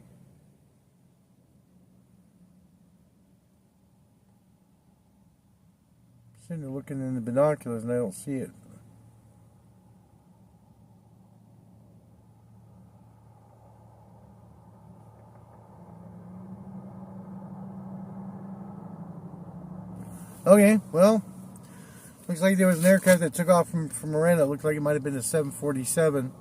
Sitting there looking in the binoculars and I don't see it. Okay, well, looks like there was an aircraft that took off from Marana. It looked like it might have been a 747.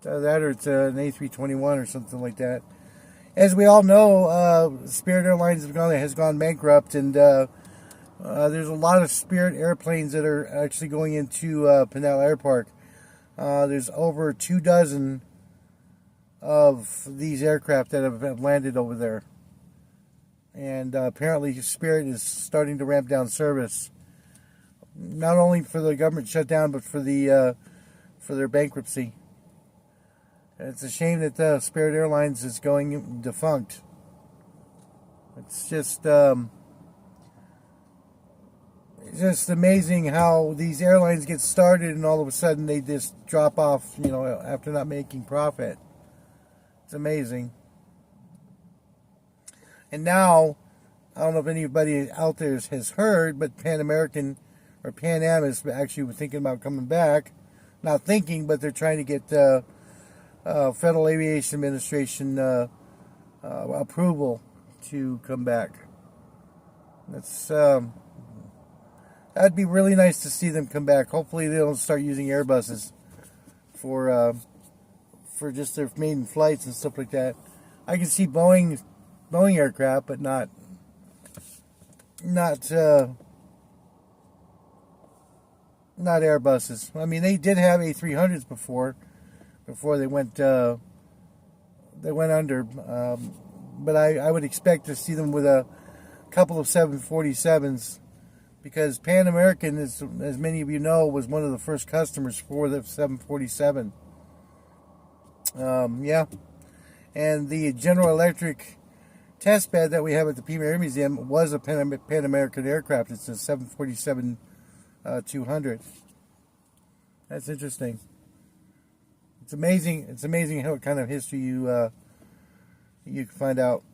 That or it's an A321 or something like that. As we all know, Spirit Airlines has gone bankrupt, and there's a lot of Spirit airplanes that are actually going into Pinal Air Park. There's over 24 of these aircraft that have landed over there. And apparently Spirit is starting to ramp down service. Not only for the government shutdown, but for the for their bankruptcy. And it's a shame that Spirit Airlines is going defunct. It's just amazing how these airlines get started and all of a sudden they just drop off, after not making profit. It's amazing. And now, I don't know if anybody out there has heard, but Pan Am is actually thinking about coming back. Not thinking, but they're trying to get Federal Aviation Administration approval to come back. That'd be really nice to see them come back. Hopefully they'll start using Airbuses for just their maiden flights and stuff like that. I can see Boeing aircraft, but not Airbuses. I mean, they did have A300s before they went under. But I would expect to see them with a couple of 747s, because Pan American, as many of you know, was one of the first customers for the 747. Yeah. And the General Electric test bed that we have at the Peabody Air Museum was a Pan American aircraft. It's a 747-200. That's interesting. It's amazing. It's amazing how kind of history you can find out.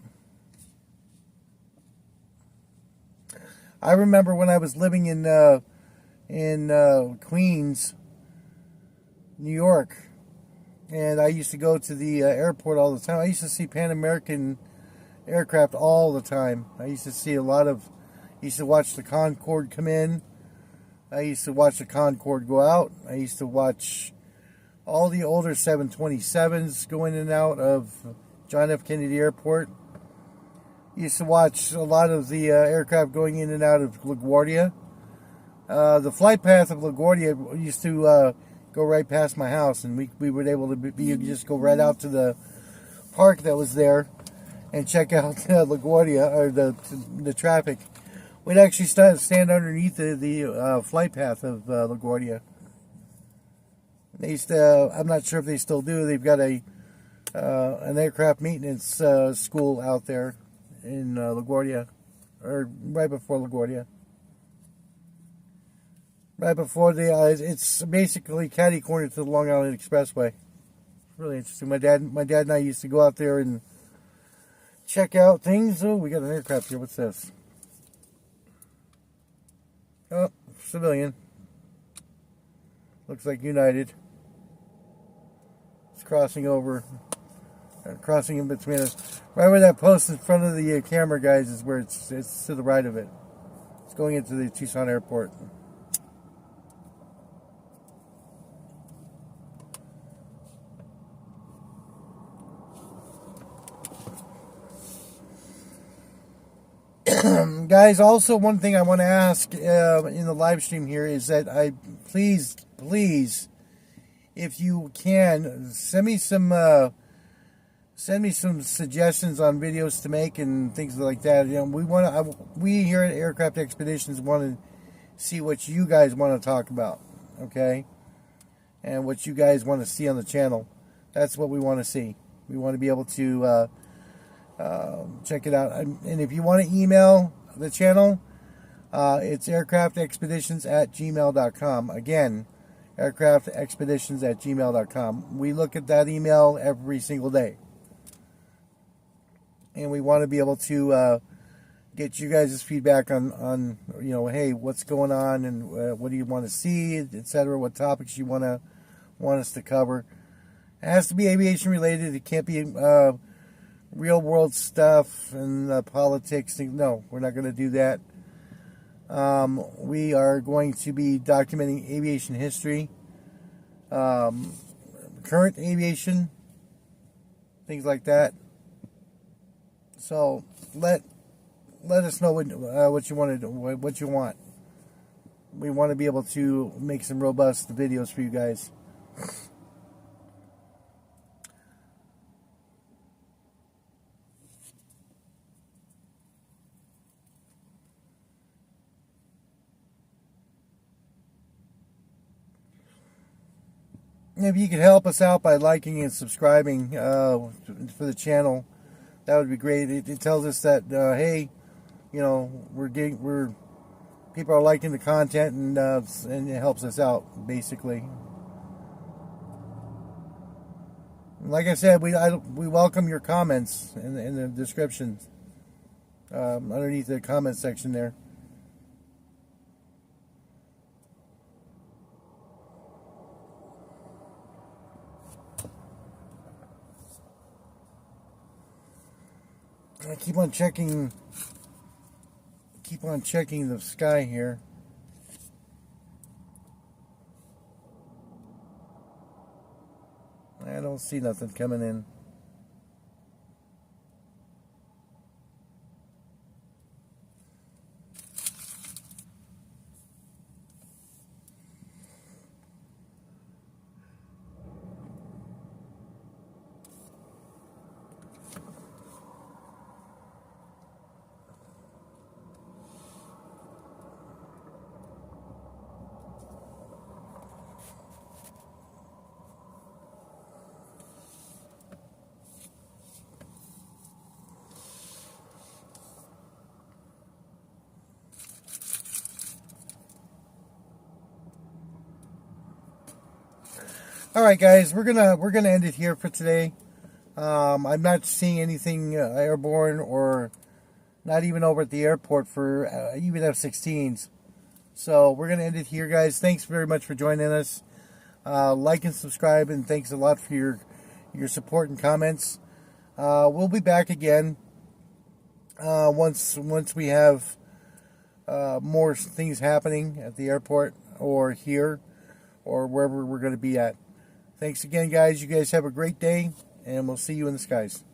I remember when I was living in Queens, New York, and I used to go to the airport all the time. I used to see Pan American aircraft all the time. I used to see used to watch the Concorde come in. I used to watch the Concorde go out. I used to watch all the older 727s go in and out of John F. Kennedy Airport. Used to watch a lot of the aircraft going in and out of LaGuardia. The flight path of LaGuardia used to go right past my house, and we were able to you could just go right out to the park that was there and check out LaGuardia, or the traffic. We'd actually stand underneath the flight path of LaGuardia. They used to, I'm not sure if they still do. They've got an aircraft maintenance school out there in LaGuardia, or right before LaGuardia. Right before it's basically catty corner to the Long Island Expressway. It's really interesting. My dad and I used to go out there and check out things. Oh, we got an aircraft here. What's this? Oh, civilian. Looks like United. It's crossing over. Crossing in between us. Right where that post in front of the camera, guys, is where it's to the right of it. It's going into the Tucson airport. Guys, also one thing I want to ask in the live stream here is that please, if you can, send me some suggestions on videos to make and things like that. We here at Aircraft Expeditions want to see what you guys want to talk about, okay? And what you guys want to see on the channel. That's what we want to see. We want to be able to check it out. And if you want to email the channel, it's aircraftexpeditions@gmail.com. Again, aircraftexpeditions@gmail.com. We look at that email every single day. And we want to be able to get you guys' feedback on hey, what's going on, and what do you want to see, etc. What topics you want us to cover. It has to be aviation related. It can't be real world stuff and politics. No, we're not going to do that. We are going to be documenting aviation history, current aviation, things like that. So let us know what you want to do, what you want. We want to be able to make some robust videos for you guys. if you could help us out by liking and subscribing for the channel, that would be great. It tells us that hey, you know, people are liking the content, and it helps us out basically. Like I said, we welcome your comments in the description underneath the comment section there. I keep on checking the sky here. I don't see nothing coming in. All right, guys, we're gonna end it here for today. I'm not seeing anything airborne, or not even over at the airport for even F-16s. So we're gonna end it here, guys. Thanks very much for joining us. Like and subscribe, and thanks a lot for your support and comments. We'll be back again once we have more things happening at the airport, or here, or wherever we're going to be at. Thanks again, guys. You guys have a great day, and we'll see you in the skies.